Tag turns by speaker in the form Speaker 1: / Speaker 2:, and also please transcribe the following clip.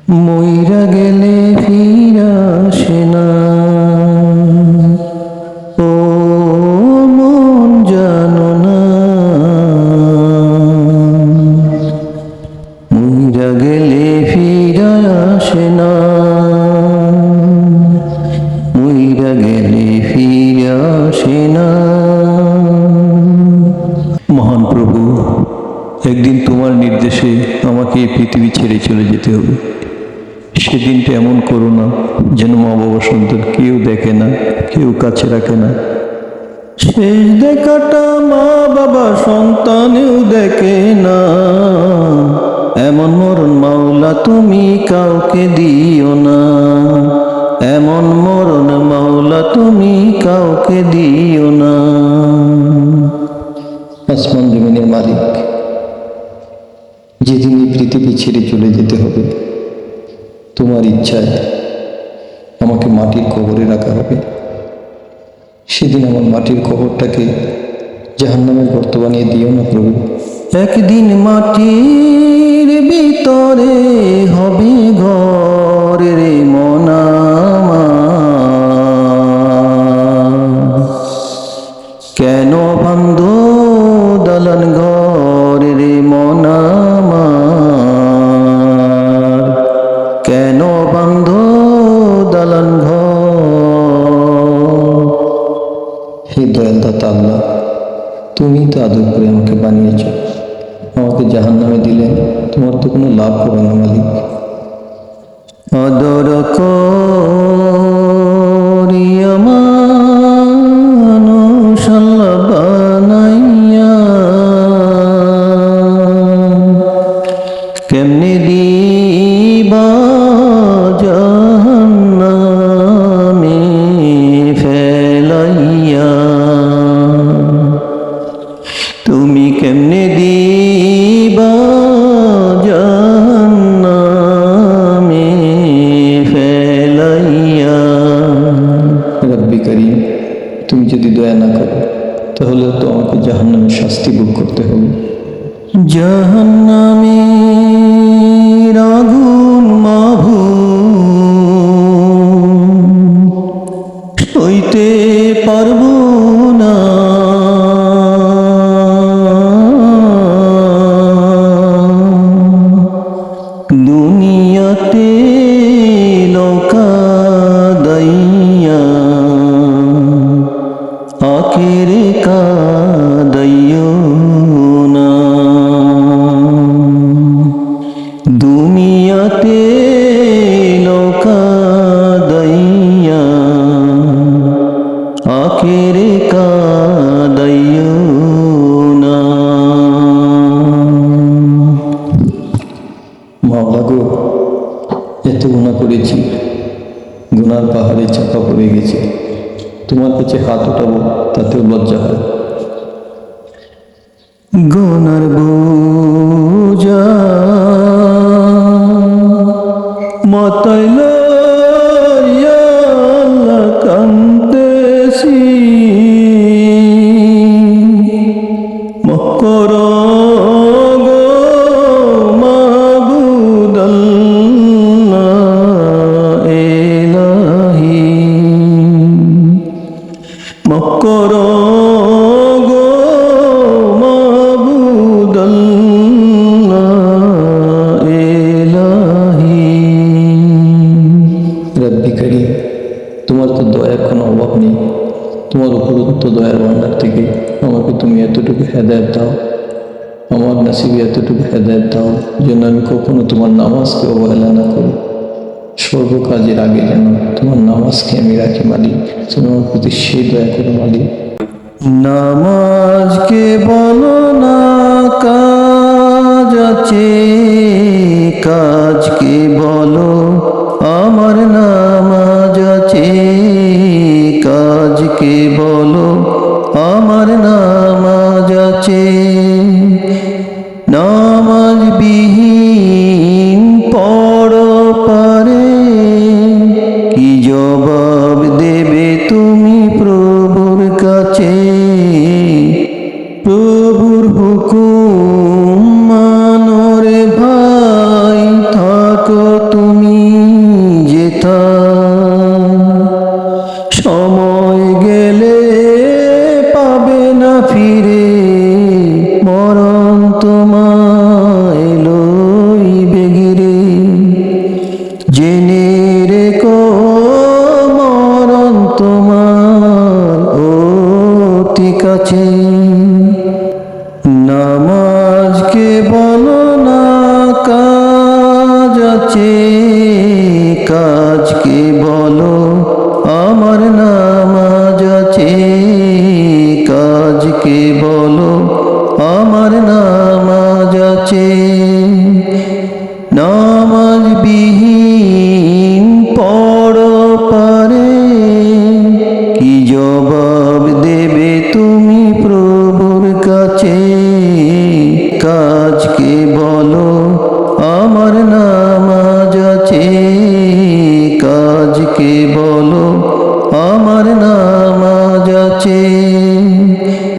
Speaker 1: মইরা গেলে ফিরা আসে না, ও মন জানো না, মইরা গেলে ফিরা আসে না, মইরা গেলে ফিরা আসে না। মহান প্রভু, একদিন তোমার নির্দেশে আমাকে এই পৃথিবী ছেড়ে চলে যেতে হবে। সেদিনটা এমন করো না যেন মা বাবা সন্তান কেউ দেখে না, কেউ কাছে রাখে না। শেষ দেখাটা মা বাবা সন্তানেও দেখে না, এমন মরণ মাওলা তুমি কাউকে দিও না, এমন মরণ মাওলা তুমি কাউকে দিও না। আসমান জমিনের মালিক, যেদিন এই পৃথিবী ছেড়ে চলে যেতে হবে, তোমার ইচ্ছায় আমাকে মাটির কবরে রাখা হবে। সেদিন আমার মাটির কবরটাকে জাহান্নামের গর্ত বানিয়ে দিও না প্রভু। একদিন মাটির ভিতরে হবে ঘর রে মনা, কেন বান্ধ দালান ঘর রে মনা, কেন বান্ধ দালান ঘর। হে দয়াল দাতা আল্লাহ, তুমি তো আদর করে আমাকে বানিয়েছ, আমাকে জাহান্নামে দিলে তোমার তো কোনো লাভ হবে না মালিক। আদর করি মানুষ আল্লাহ বানাইয়া, কেমনে দিবা জাহান্নামে ফেলাইয়া, তুমি কেমনে দিবা জাহান্নামে ফেলাইয়া। রব্বি করিম, তুমি যদি দয়া না করো তাহলে তো আমাকে জাহান্নামের শাস্তি ভোগ করতে হবে। জাহান্নামের আগুন মাভু সইতে পারবো না, দুনিয়াতে নৌকা দাইয়া আখেরে কাদাইও না, দুনিয়াতে নৌকা দাইয়া আখেরে কাদাইও না। মাওলা গো, এত গুনাহ করেছি, গুনার পাহাড়ে চাপা পড়ে গেছে, তোমার কাছে হাত উঠাবো তাতেও লজ্জা হয়। গুনার বোঝা মাথায় লইয়া আল্লাহ কাঁদতেছি, মাফ করো গো মাবুদ আল্লাহ ইলাহি, মাফ করো গো মাবুদ আল্লাহ ইলাহি। রব্বি করিম, তোমার তো দয়ার কোনো অভাব নেই, তোমার উপরন্ত দয়ার ভান্ডার থেকে আমাকে তুমি এতটুকু হেদায়েত দাও, আমার নসিবে এতটুকু হেদায়েত দাও যেন আমি কখনো তোমার নামাজকে অবহেলা না করি, সর্বকাজের আগে যেন তোমার নামাজকে আমি রাখি মালিক। তুমি আমার প্রতি সেই দয়া করো মালিক। নামাজকে বলো না কাজ আছে, কাজকে বলো আমার নামাজ আছে, কাজকে বলো আমার নামাজ আছে। নামাজ বিহীন পড়ো পারে, কি জবাব দেবে তুমি প্রভুর কাছে? প্রভুর হুকুম মানো রে ভাই, থাকো তুমি জেনে রেখো মরণ তোমার অতি কাছে। নামাজকে বলো না কাজ আছে, কাজকে বলো আমার নামাজ আছে, কাজকে বলো আমার নামাজ আছে। নামাজ বিহীন পড়ো পারে, কি জবাব দেবে তুমি প্রভুর কাছে? কাজকে বলো আমার নামাজ আছে, কাজকে বলো